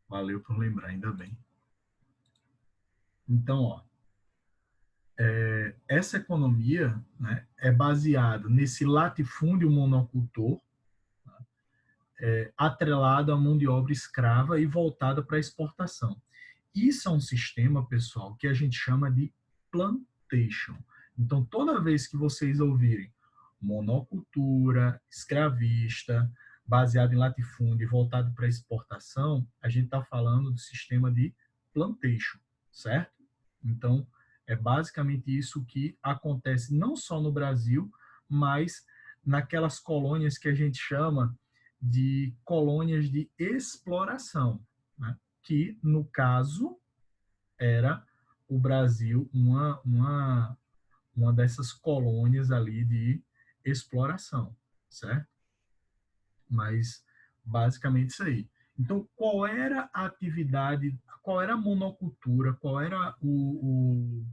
Valeu por lembrar, ainda bem. Então, ó, essa economia, né, é baseada nesse latifúndio monocultor, atrelado à mão de obra escrava e voltada para a exportação. Isso é um sistema, pessoal, que a gente chama de plantation. Então, toda vez que vocês ouvirem monocultura, escravista, baseado em latifúndio e voltado para a exportação, a gente está falando do sistema de plantation, certo? Então, é basicamente isso que acontece não só no Brasil, mas naquelas colônias que a gente chama de colônias de exploração, né? Que, no caso, era o Brasil uma dessas colônias ali de exploração, certo? Mas, basicamente, isso aí. Então, qual era a atividade, qual era a monocultura, qual era o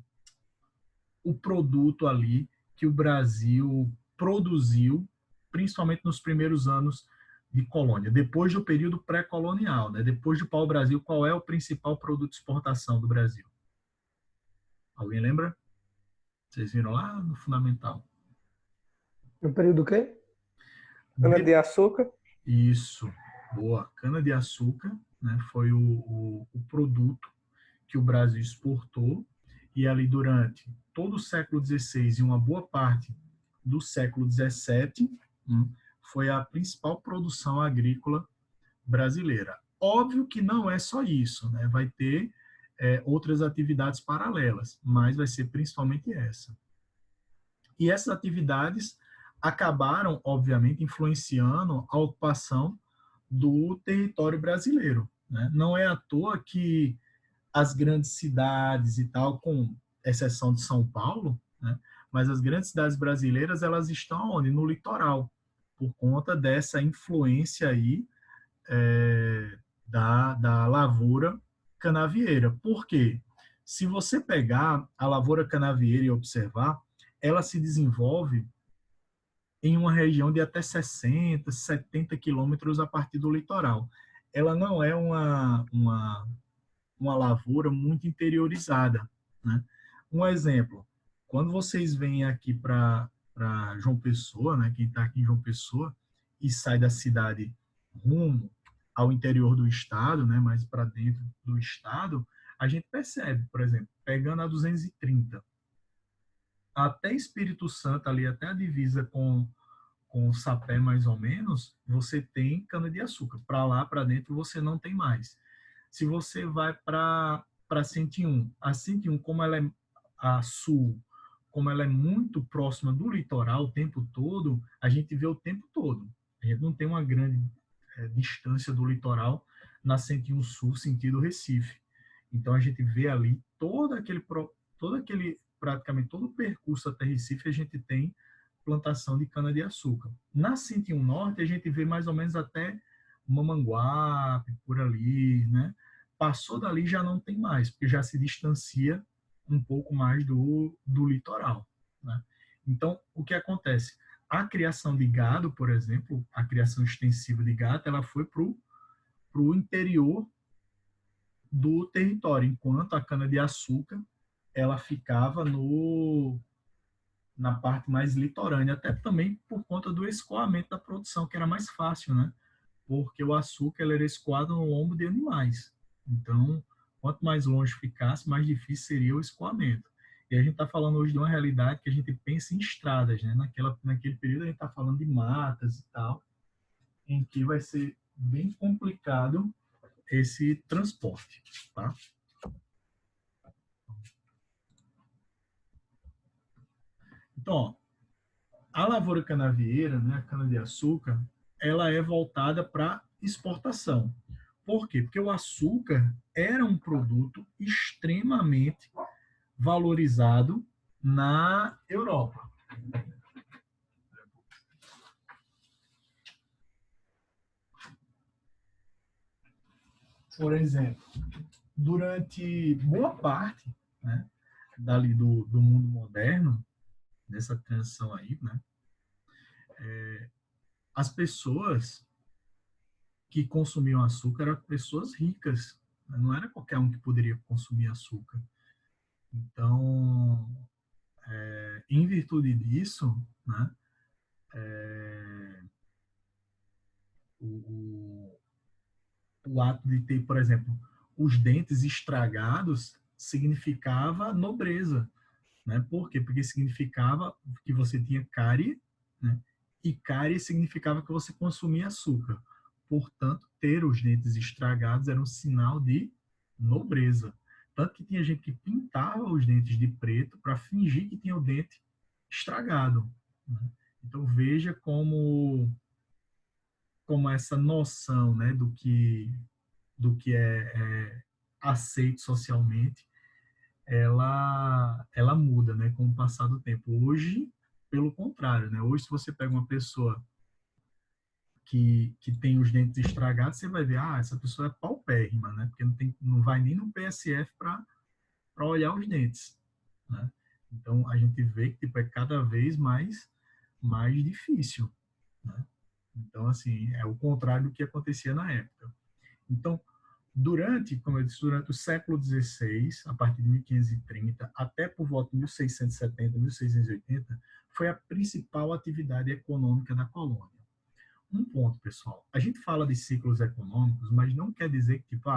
produto ali que o Brasil produziu, principalmente nos primeiros anos de colônia, depois do período pré-colonial, né? Depois do pau-brasil, qual é o principal produto de exportação do Brasil? Alguém lembra? Vocês viram lá no fundamental. No período do quê? De... Cana-de-açúcar. Isso, boa. Cana-de-açúcar, né? Foi o produto que o Brasil exportou e ali durante todo o século XVI e uma boa parte do século XVII, foi a principal produção agrícola brasileira. Óbvio que não é só isso, né? Vai ter outras atividades paralelas, mas vai ser principalmente essa. E essas atividades acabaram, obviamente, influenciando a ocupação do território brasileiro, né? Não é à toa que as grandes cidades e tal, com exceção de São Paulo, né? Mas as grandes cidades brasileiras, elas estão onde? No litoral, por conta dessa influência aí da lavoura canavieira. Por quê? Se você pegar a lavoura canavieira e observar, ela se desenvolve em uma região de até 60, 70 quilômetros a partir do litoral. Ela não é uma lavoura muito interiorizada, né? Um exemplo, quando vocês vêm aqui para João Pessoa, né, quem está aqui em João Pessoa, e sai da cidade rumo ao interior do estado, né, mais para dentro do estado, a gente percebe, por exemplo, pegando a 230, até Espírito Santo, ali até a divisa com o Sapé, mais ou menos, você tem cana-de-açúcar. Para lá, para dentro, você não tem mais. Se você vai para 101, a 101, como ela é a sul, como ela é muito próxima do litoral o tempo todo, a gente vê o tempo todo. A gente não tem uma grande distância do litoral na 101 Sul, sentido Recife. Então a gente vê ali todo aquele praticamente todo o percurso até Recife, a gente tem plantação de cana-de-açúcar. Na 101 Norte, a gente vê mais ou menos até Mamanguape, por ali, né? Passou dali já não tem mais, porque já se distancia um pouco mais do litoral, né? Então, o que acontece? A criação de gado, por exemplo, a criação extensiva de gado, ela foi para o interior do território, enquanto a cana-de-açúcar ela ficava na parte mais litorânea, até também por conta do escoamento da produção, que era mais fácil, né? Porque o açúcar ele era escoado no lombo de animais. Então, quanto mais longe ficasse, mais difícil seria o escoamento. E a gente está falando hoje de uma realidade que a gente pensa em estradas, né? Naquele período a gente está falando de matas e tal, em que vai ser bem complicado esse transporte, tá? Então, ó, a lavoura canavieira, né, a cana-de-açúcar, ela é voltada para exportação. Por quê? Porque o açúcar era um produto extremamente valorizado na Europa. Por exemplo, durante boa parte, né, dali do mundo moderno, nessa transição aí, né, as pessoas que consumiam açúcar eram pessoas ricas, né? Não era qualquer um que poderia consumir açúcar. Então, em virtude disso, né, o, o ato de ter, por exemplo, os dentes estragados significava nobreza, né? Por quê? Porque significava que você tinha cárie, né? E cárie significava que você consumia açúcar. Portanto, ter os dentes estragados era um sinal de nobreza. Tanto que tinha gente que pintava os dentes de preto para fingir que tinha o dente estragado, né? Então veja como essa noção, né, do que é aceito socialmente, ela muda, né, com o passar do tempo. Hoje, pelo contrário, né? Hoje, se você pega uma pessoa que tem os dentes estragados, você vai ver, essa pessoa é paupérrima, né? Porque não vai nem no PSF para olhar os dentes, né? Então, a gente vê que tipo, é cada vez mais difícil, né? Então, assim, é o contrário do que acontecia na época. Então, como eu disse, durante o século XVI, a partir de 1530, até por volta de 1670, 1680, foi a principal atividade econômica da colônia. Um ponto, pessoal. A gente fala de ciclos econômicos, mas não quer dizer que, tipo,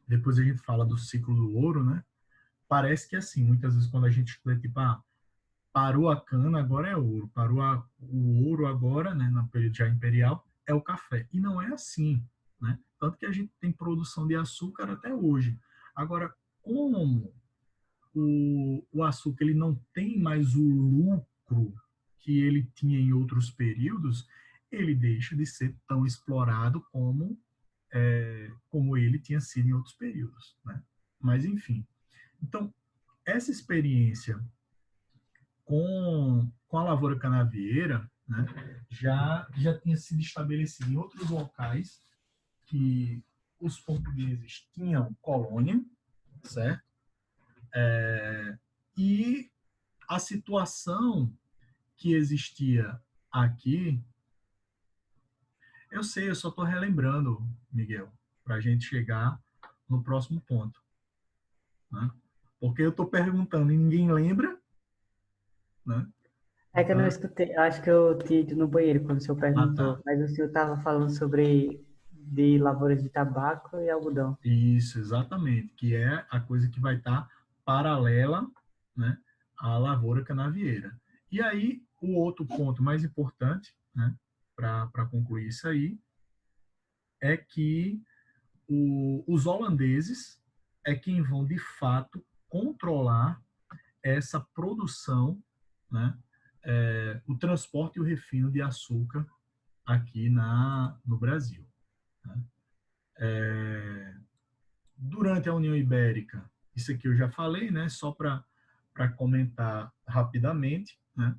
depois a gente fala do ciclo do ouro, né? Parece que, assim, muitas vezes quando a gente estuda, tipo, parou a cana, agora é ouro. O ouro agora, né, no período já imperial, é o café. E não é assim, né? Tanto que a gente tem produção de açúcar até hoje. Agora, como o açúcar ele não tem mais o lucro que ele tinha em outros períodos, ele deixa de ser tão explorado como ele tinha sido em outros períodos, né? Mas, enfim. Então, essa experiência com a lavoura canavieira, né, já tinha sido estabelecida em outros locais que os portugueses tinham colônia, certo? E a situação que existia aqui, eu sei, eu só estou relembrando, Miguel, para a gente chegar no próximo ponto, né? Porque eu estou perguntando e ninguém lembra, né? É que eu não Então, escutei, eu acho que eu tinha ido no banheiro quando o senhor tá. perguntou, mas o senhor estava falando sobre de lavouras de tabaco e algodão. Isso, exatamente, que é a coisa que vai estar paralela, né, à lavoura canavieira. E aí, o outro ponto mais importante, né, para concluir isso aí, é que os holandeses é quem vão, de fato, controlar essa produção, né, o transporte e o refino de açúcar aqui no Brasil, né? Durante a União Ibérica, isso aqui eu já falei, né? Só para comentar rapidamente, né?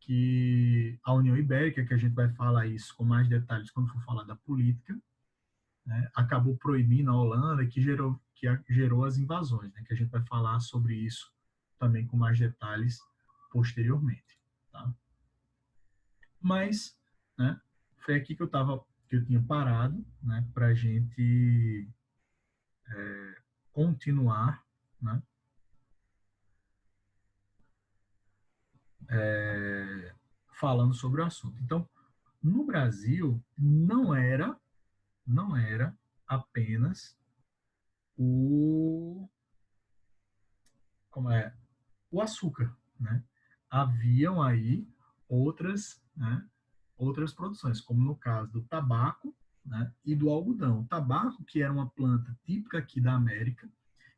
Que a União Ibérica, que a gente vai falar isso com mais detalhes quando for falar da política, né? Acabou proibindo a Holanda, que gerou as invasões, né? Que a gente vai falar sobre isso também com mais detalhes posteriormente, tá? Mas, né? Foi aqui que eu tinha parado, né? Para a gente continuar, né? Falando sobre o assunto. Então, no Brasil, não era apenas o, como é, o açúcar, né? Haviam aí outras produções, como no caso do tabaco, né, e do algodão. O tabaco, que era uma planta típica aqui da América,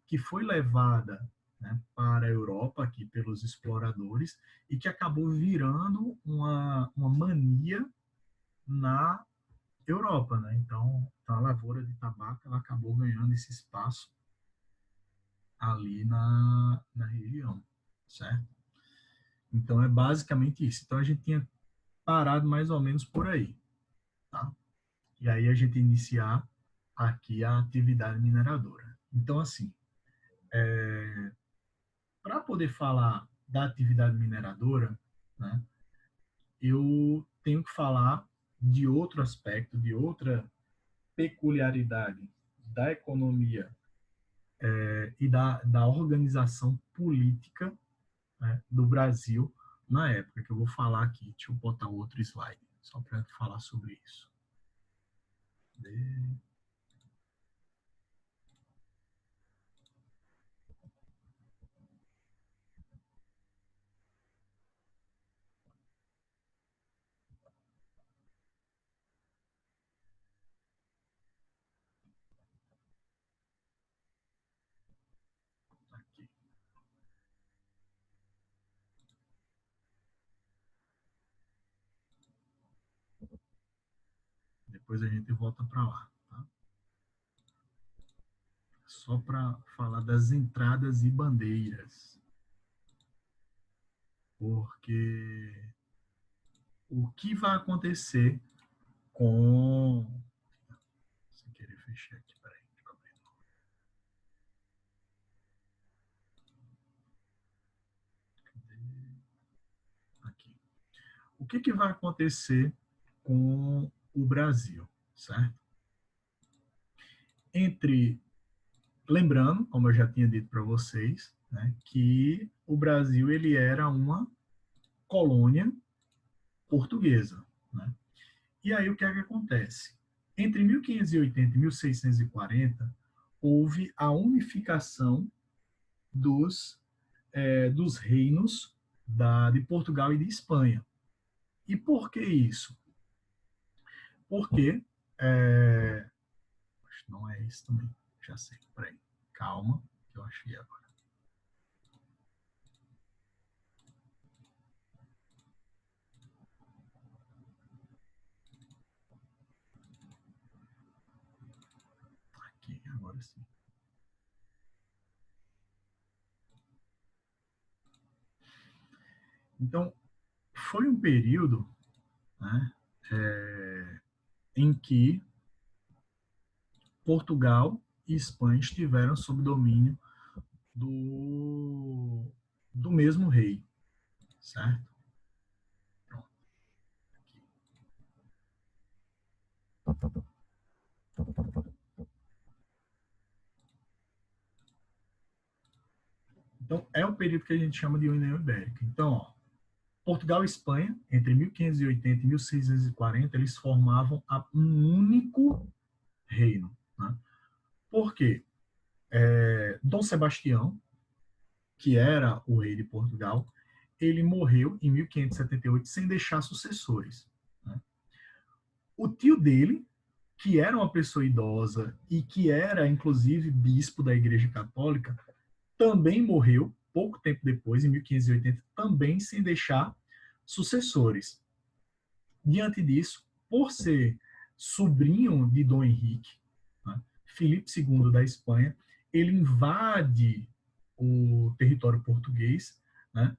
que foi levada, né, para a Europa aqui pelos exploradores e que acabou virando uma mania na Europa, né? Então a lavoura de tabaco ela acabou ganhando esse espaço ali na região, certo? Então é basicamente isso. Então a gente tinha parado mais ou menos por aí, tá? E aí a gente iniciar aqui a atividade mineradora. Então assim, para poder falar da atividade mineradora, né, eu tenho que falar. de outro aspecto, de outra peculiaridade da economia e da organização política, né, do Brasil na época, que eu vou falar aqui. Deixa eu botar outro slide, só para falar sobre isso. Aqui. Depois a gente volta para lá. Tá? Só para falar das entradas e bandeiras. Porque o que vai acontecer com... Sem querer fechar aqui, peraí. Aqui. O que vai acontecer com o Brasil, certo? Lembrando, como eu já tinha dito para vocês, né, que o Brasil ele era uma colônia portuguesa, né? E aí o que é que acontece? Entre 1580 e 1640 houve a unificação dos reinos de Portugal e de Espanha. E por que isso? Porque não é isso também. Já sei. Peraí. Calma, que eu achei agora. Aqui, agora sim. Então, foi um período, né, em que Portugal e Espanha estiveram sob domínio do mesmo rei, certo? Pronto. Então, é o período que a gente chama de União Ibérica. Então, ó, Portugal e Espanha, entre 1580 e 1640, eles formavam um único reino. Né? Por quê? Dom Sebastião, que era o rei de Portugal, ele morreu em 1578 sem deixar sucessores. Né? O tio dele, que era uma pessoa idosa e que era, inclusive, bispo da Igreja Católica, também morreu pouco tempo depois, em 1580, também sem deixar sucessores. Diante disso, por ser sobrinho de Dom Henrique, né, Filipe II da Espanha, ele invade o território português, né,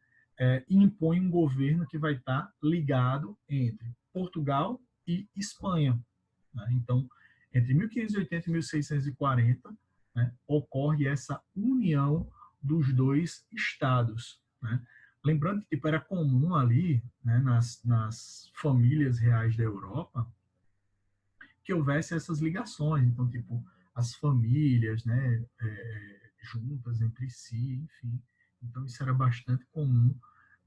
e impõe um governo que vai estar ligado entre Portugal e Espanha. Né? Então, entre 1580 e 1640, né, ocorre essa união dos dois estados. Né? Lembrando que tipo, era comum ali, né, nas famílias reais da Europa, que houvesse essas ligações. Então, tipo, as famílias, né, juntas entre si, enfim. Então, isso era bastante comum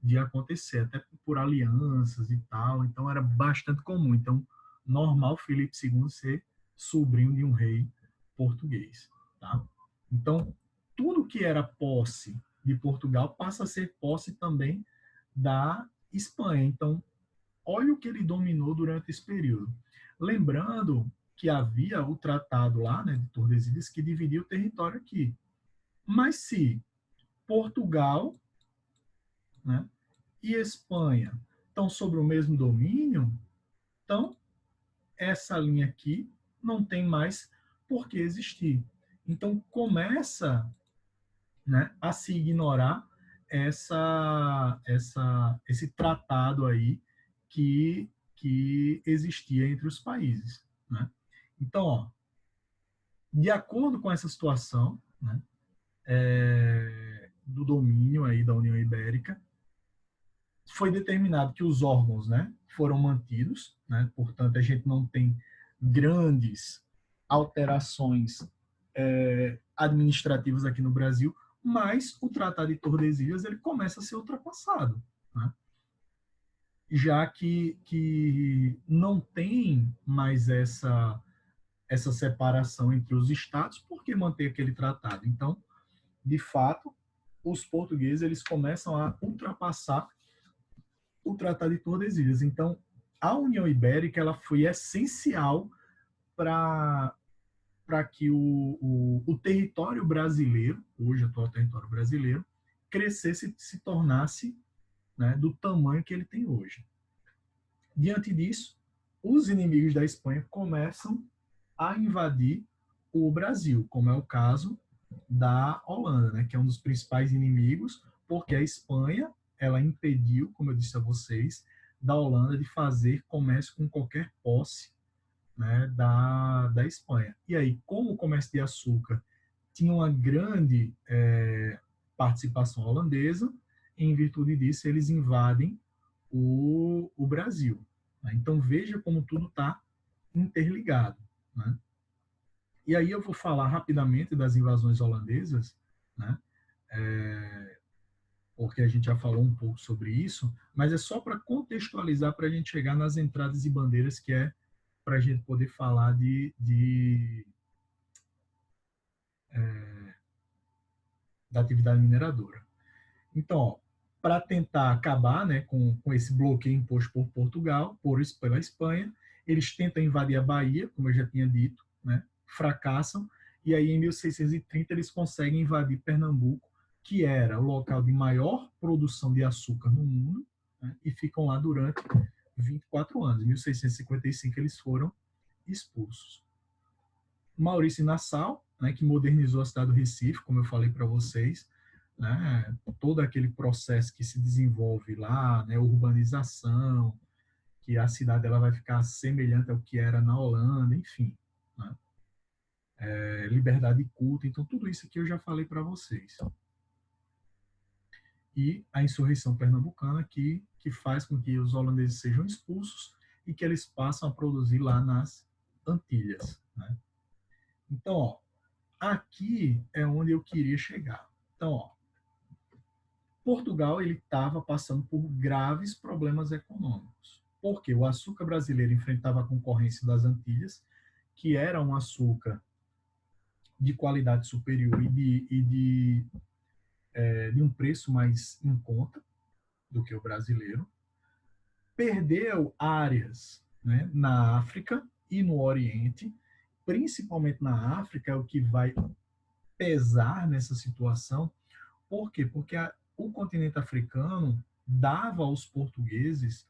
de acontecer, até por alianças e tal. Então, era bastante comum. Então, normal Filipe II ser sobrinho de um rei português, tá? Então, tudo que era posse de Portugal passa a ser posse também da Espanha. Então, olha o que ele dominou durante esse período. Lembrando que havia o tratado lá, né, de Tordesilhas, que dividia o território aqui. Mas se Portugal, né, e Espanha estão sobre o mesmo domínio, então essa linha aqui não tem mais por que existir. Então começa, né, a se ignorar esse tratado aí que existia entre os países. Né? Então, ó, de acordo com essa situação, né, do domínio aí da União Ibérica, foi determinado que os órgãos, né, foram mantidos, né, portanto, a gente não tem grandes alterações administrativas aqui no Brasil, mas o Tratado de Tordesilhas ele começa a ser ultrapassado, né? Já que não tem mais essa separação entre os estados, por que manter aquele tratado? Então, de fato, os portugueses eles começam a ultrapassar o Tratado de Tordesilhas. Então, a União Ibérica ela foi essencial para que o território brasileiro, hoje atual território brasileiro, crescesse, se tornasse, né, do tamanho que ele tem hoje. Diante disso, os inimigos da Espanha começam a invadir o Brasil, como é o caso da Holanda, né, que é um dos principais inimigos, porque a Espanha ela impediu, como eu disse a vocês, da Holanda de fazer comércio com qualquer posse, né, da Espanha. E aí, como o comércio de açúcar tinha uma grande participação holandesa, em virtude disso, eles invadem o Brasil. Né? Então, veja como tudo está interligado. Né? E aí eu vou falar rapidamente das invasões holandesas, né? Porque a gente já falou um pouco sobre isso, mas é só para contextualizar para a gente chegar nas entradas e bandeiras, que é para a gente poder falar da atividade mineradora. Então, para tentar acabar, né, com esse bloqueio imposto por Portugal, pela Espanha, eles tentam invadir a Bahia, como eu já tinha dito, né, fracassam, e aí em 1630 eles conseguem invadir Pernambuco, que era o local de maior produção de açúcar no mundo, né, e ficam lá durante 24 anos. Em 1655 eles foram expulsos. Maurício Nassau, né, que modernizou a cidade do Recife, como eu falei para vocês, né, todo aquele processo que se desenvolve lá, né, urbanização, que a cidade ela vai ficar semelhante ao que era na Holanda, enfim, né, liberdade de culto, então tudo isso aqui eu já falei para vocês. E a insurreição pernambucana que faz com que os holandeses sejam expulsos e que eles passam a produzir lá nas Antilhas, né? Então, ó, aqui é onde eu queria chegar. Então, ó, Portugal ele estava passando por graves problemas econômicos. Porque o açúcar brasileiro enfrentava a concorrência das Antilhas, que era um açúcar de qualidade superior de um preço mais em conta do que o brasileiro. Perdeu áreas, né, na África e no Oriente, principalmente na África, é o que vai pesar nessa situação. Por quê? Porque o continente africano dava aos portugueses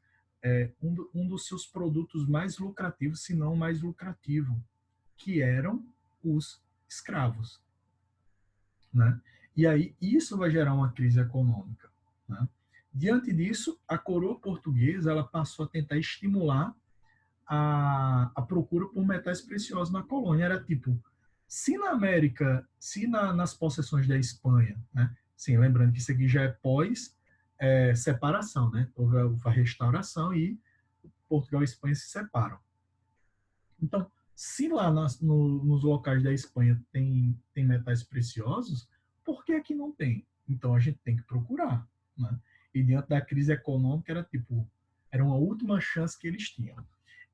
um dos seus produtos mais lucrativos, se não mais lucrativo, que eram os escravos. Né? E aí isso vai gerar uma crise econômica. Né? Diante disso, a coroa portuguesa ela passou a tentar estimular a procura por metais preciosos na colônia. Era tipo, se na América, se nas possessões da Espanha, né? Sim, lembrando que isso aqui já é pós separação, né? Houve a restauração e Portugal e Espanha se separam. Então, se lá nos locais da Espanha tem metais preciosos, por que aqui não tem? Então a gente tem que procurar, né? E diante da crise econômica era uma última chance que eles tinham.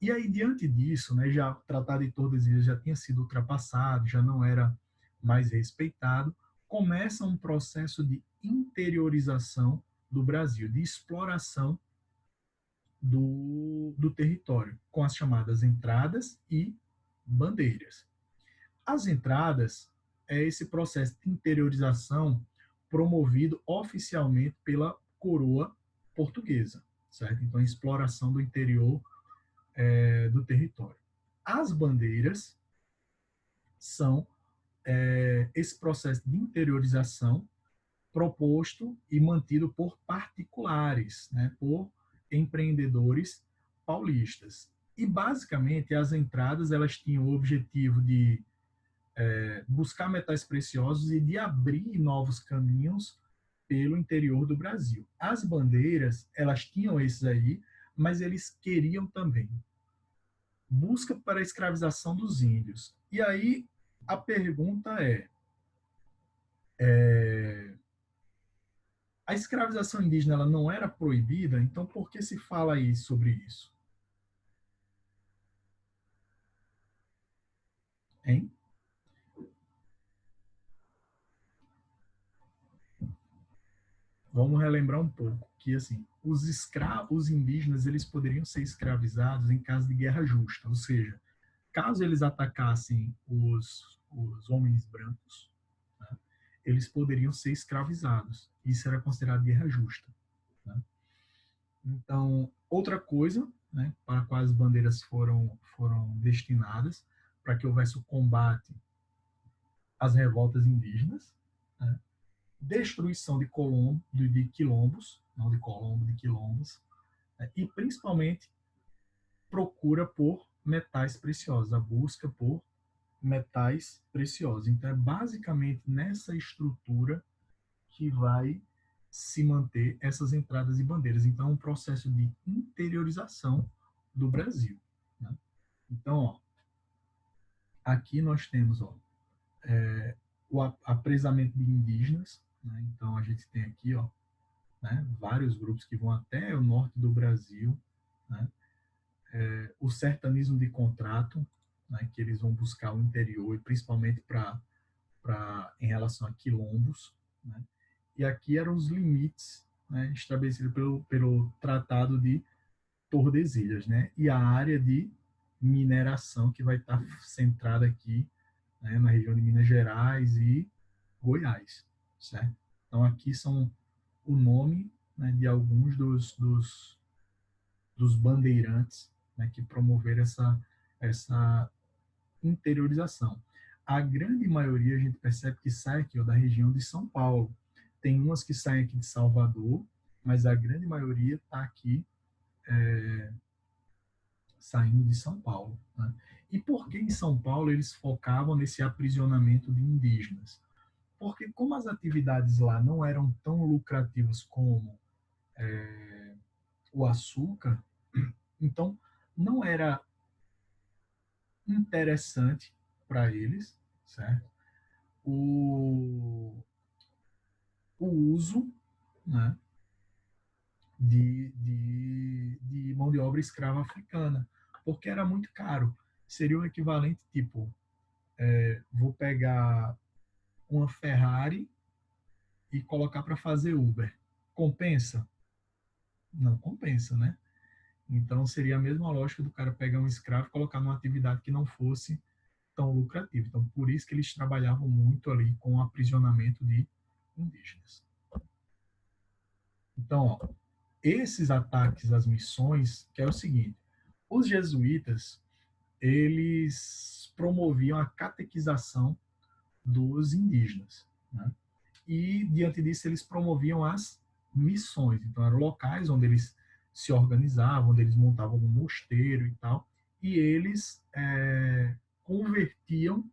E aí diante disso, né, já o Tratado de Tordesilhas já tinha sido ultrapassado, já não era mais respeitado, começa um processo de interiorização do Brasil, de exploração do território, com as chamadas entradas e bandeiras. As entradas é esse processo de interiorização promovido oficialmente pela coroa portuguesa, certo? Então, a exploração do interior do território. As bandeiras são esse processo de interiorização proposto e mantido por particulares, né, por empreendedores paulistas. E, basicamente, as entradas elas tinham o objetivo de buscar metais preciosos e de abrir novos caminhos pelo interior do Brasil. As bandeiras, elas tinham esses aí, mas eles queriam também busca para a escravização dos índios. E aí a pergunta é a escravização indígena ela não era proibida, então por que se fala aí sobre isso? Hein? Vamos relembrar um pouco que assim, os indígenas eles poderiam ser escravizados em caso de guerra justa, ou seja, caso eles atacassem os homens brancos, né, eles poderiam ser escravizados. Isso era considerado guerra justa. Né? Então, outra coisa, né, para quais as bandeiras foram destinadas, para que houvesse o combate às revoltas indígenas, né, destruição de quilombos, não de Colombo, de quilombos, né, e principalmente procura por metais preciosos, a busca por metais preciosos. Então, é basicamente nessa estrutura que vai se manter essas entradas e bandeiras. Então, é um processo de interiorização do Brasil. Né? Então, ó, aqui nós temos o apresamento de indígenas. Né? Então, a gente tem aqui ó, né, vários grupos que vão até o norte do Brasil. Né? O sertanismo de contrato, né, que eles vão buscar o interior, e principalmente em relação a quilombos. Né? E aqui eram os limites, né, estabelecidos pelo Tratado de Tordesilhas, né? E a área de mineração que vai estar centrada aqui, né, na região de Minas Gerais e Goiás, certo? Então aqui são o nome, né, de alguns dos bandeirantes, né, que promoveram essa interiorização. A grande maioria a gente percebe que sai aqui ó, da região de São Paulo. Tem umas que saem aqui de Salvador, mas a grande maioria está aqui saindo de São Paulo. Né? E por que em São Paulo eles focavam nesse aprisionamento de indígenas? Porque como as atividades lá não eram tão lucrativas como o açúcar, então não era interessante para eles, certo? O, o uso, né, de mão de obra escrava africana, porque era muito caro. Seria o equivalente, tipo, vou pegar uma Ferrari e colocar para fazer Uber. Compensa? Não compensa, né? Então seria a mesma lógica do cara pegar um escravo e colocar numa atividade que não fosse tão lucrativa. Então por isso que eles trabalhavam muito ali com o aprisionamento de indígenas. Então, ó, esses ataques às missões, que é o seguinte, os jesuítas, eles promoviam a catequização dos indígenas, né? E diante disso eles promoviam as missões. Então eram locais onde eles se organizavam, onde eles montavam um mosteiro e tal, e eles convertiam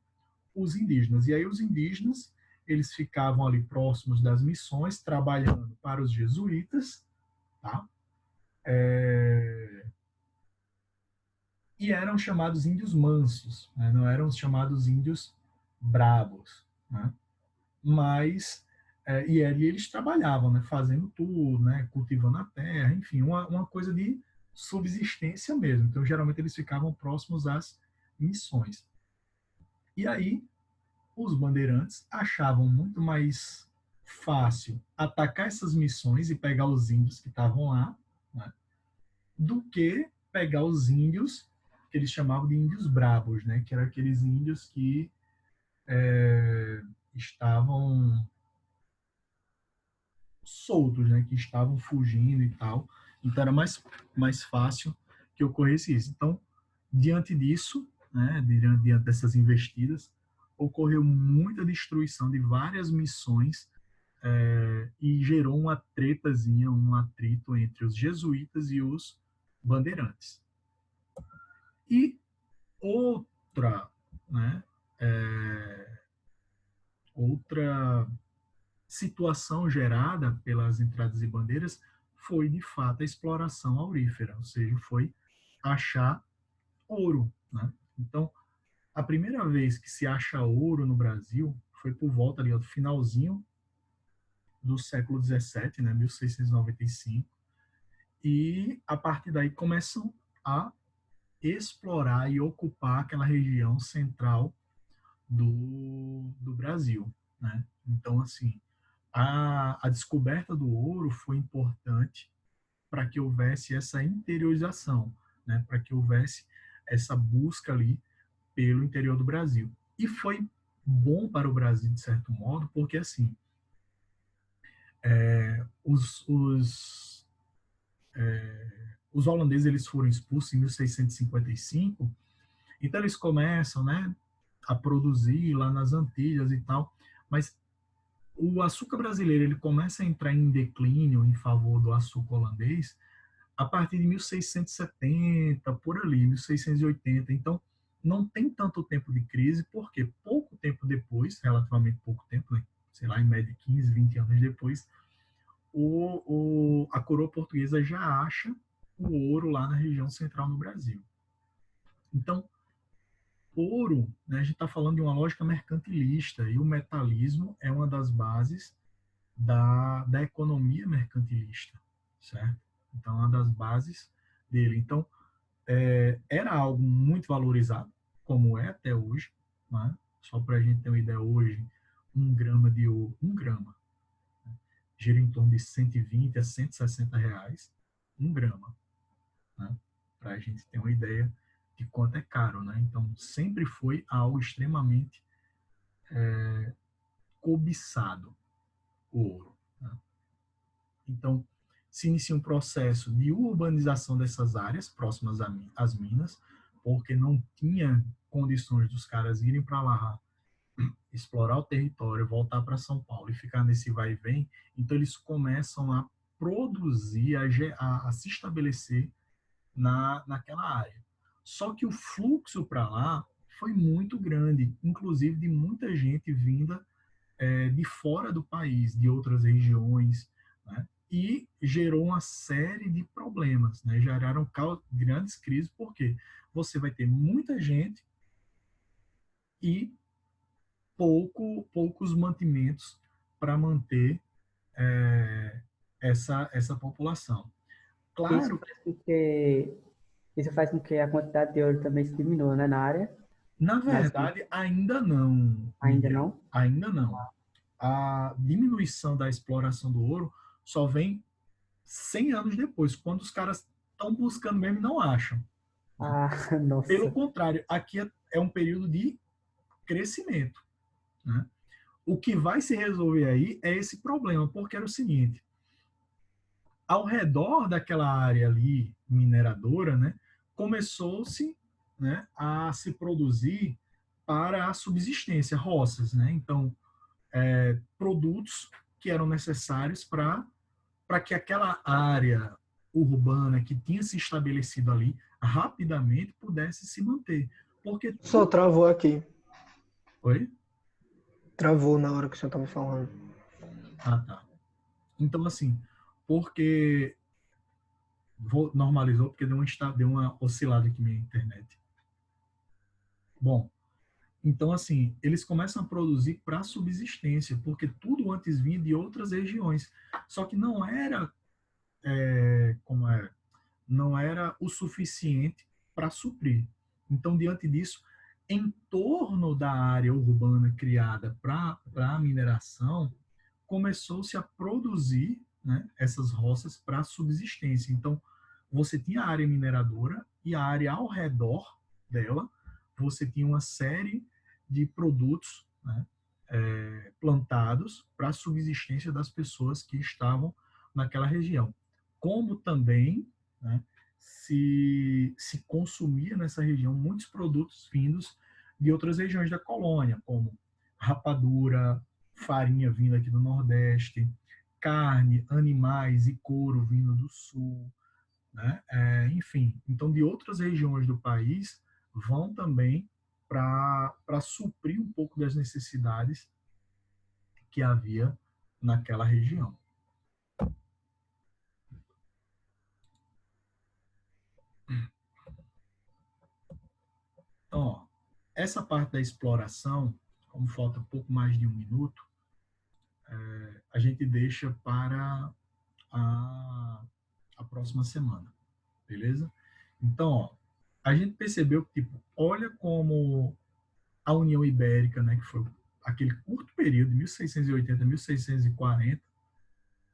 os indígenas. E aí os indígenas eles ficavam ali próximos das missões, trabalhando para os jesuítas, tá? E eram chamados índios mansos, né? Não eram chamados índios brabos, né? Mas e ali eles trabalhavam, né, fazendo tudo, né, cultivando a terra, enfim, uma coisa de subsistência mesmo. Então, geralmente eles ficavam próximos às missões. E aí os bandeirantes achavam muito mais fácil atacar essas missões e pegar os índios que estavam lá, né, do que pegar os índios que eles chamavam de índios brabos, né, que eram aqueles índios que estavam soltos, né, que estavam fugindo e tal. Então era mais fácil que ocorresse isso. Então, diante disso, né, diante dessas investidas, ocorreu muita destruição de várias missões e gerou uma tretazinha, um atrito entre os jesuítas e os bandeirantes. E outra, né, outra situação gerada pelas entradas e bandeiras foi, de fato, a exploração aurífera, ou seja, foi achar ouro, né? Então, a primeira vez que se acha ouro no Brasil foi por volta ali, do finalzinho do século XVII, né, 1695, e a partir daí começam a explorar e ocupar aquela região central do Brasil, né? Então, assim, a descoberta do ouro foi importante para que houvesse essa interiorização, né? Para que houvesse essa busca ali pelo interior do Brasil. E foi bom para o Brasil, de certo modo, porque, assim, os holandeses eles foram expulsos em 1655, então eles começam, né, a produzir lá nas Antilhas e tal, mas o açúcar brasileiro ele começa a entrar em declínio em favor do açúcar holandês a partir de 1670, por ali, 1680. Então, não tem tanto tempo de crise, porque pouco tempo depois, relativamente pouco tempo, né, sei lá, em média 15, 20 anos depois, a coroa portuguesa já acha o ouro lá na região central no Brasil. Então, ouro, né, a gente está falando de uma lógica mercantilista, e o metalismo é uma das bases da economia mercantilista, certo? Então, é uma das bases dele. Então, era algo muito valorizado, como é até hoje, né? Só para a gente ter uma ideia, hoje, 1 grama de ouro, 1 grama, né, gira em torno de 120 a 160 reais, 1 grama, né? Para a gente ter uma ideia de quanto é caro, né? Então, sempre foi algo extremamente cobiçado, o ouro, né? Então, se inicia um processo de urbanização dessas áreas próximas às minas, porque não tinha condições dos caras irem para lá, explorar o território, voltar para São Paulo e ficar nesse vai e vem. Então, eles começam a produzir, a se estabelecer naquela área. Só que o fluxo para lá foi muito grande, inclusive de muita gente vinda de fora do país, de outras regiões, né? E gerou uma série de problemas, né? Geraram grandes crises, porque você vai ter muita gente e poucos mantimentos para manter é, essa população. Isso Claro, faz com que, isso faz com que a quantidade de ouro também se diminua, né, na área, na nas, verdade, ainda não, ainda Miguel, não. ainda não. A diminuição da exploração do ouro só vem 100 anos depois, quando os caras estão buscando mesmo e não acham, né? Ah, Pelo nossa. contrário, aqui é um período de crescimento, né? O que vai se resolver aí é esse problema, porque era o seguinte: ao redor daquela área ali mineradora, né, começou-se, né, a se produzir para a subsistência, roças, né? Então, produtos que eram necessários para que aquela área urbana que tinha se estabelecido ali rapidamente pudesse se manter. Porque Só tudo. travou aqui. Oi? Travou na hora que o senhor estava falando. Ah, tá. Então, assim, porque. Normalizou, porque deu uma oscilada aqui minha internet. Bom, então, assim, eles começam a produzir para subsistência, porque tudo antes vinha de outras regiões. Só que não era, como é, não era o suficiente para suprir. Então, diante disso, em torno da área urbana criada para a mineração, começou-se a produzir, né, essas roças para subsistência. Então, você tinha a área mineradora e a área ao redor dela, você tinha uma série de produtos, né, plantados para a subsistência das pessoas que estavam naquela região. Como também, né, se consumia nessa região muitos produtos vindos de outras regiões da colônia, como rapadura, farinha vindo aqui do Nordeste, carne, animais e couro vindo do Sul, né? Enfim, então de outras regiões do país vão também para suprir um pouco das necessidades que havia naquela região. Então, ó, essa parte da exploração, como falta pouco mais de 1 minuto, a gente deixa para a próxima semana, beleza? Então, ó, a gente percebeu que, tipo, olha como a União Ibérica, né, que foi aquele curto período, de 1680 a 1640,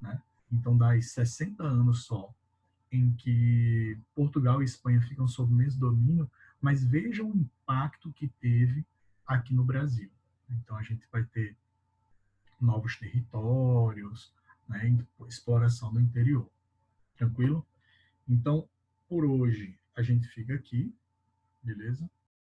né, então dá aí 60 anos só, em que Portugal e Espanha ficam sob o mesmo domínio, mas vejam o impacto que teve aqui no Brasil. Então a gente vai ter novos territórios, né, exploração do interior. Tranquilo? Então, por hoje, a gente fica aqui, beleza?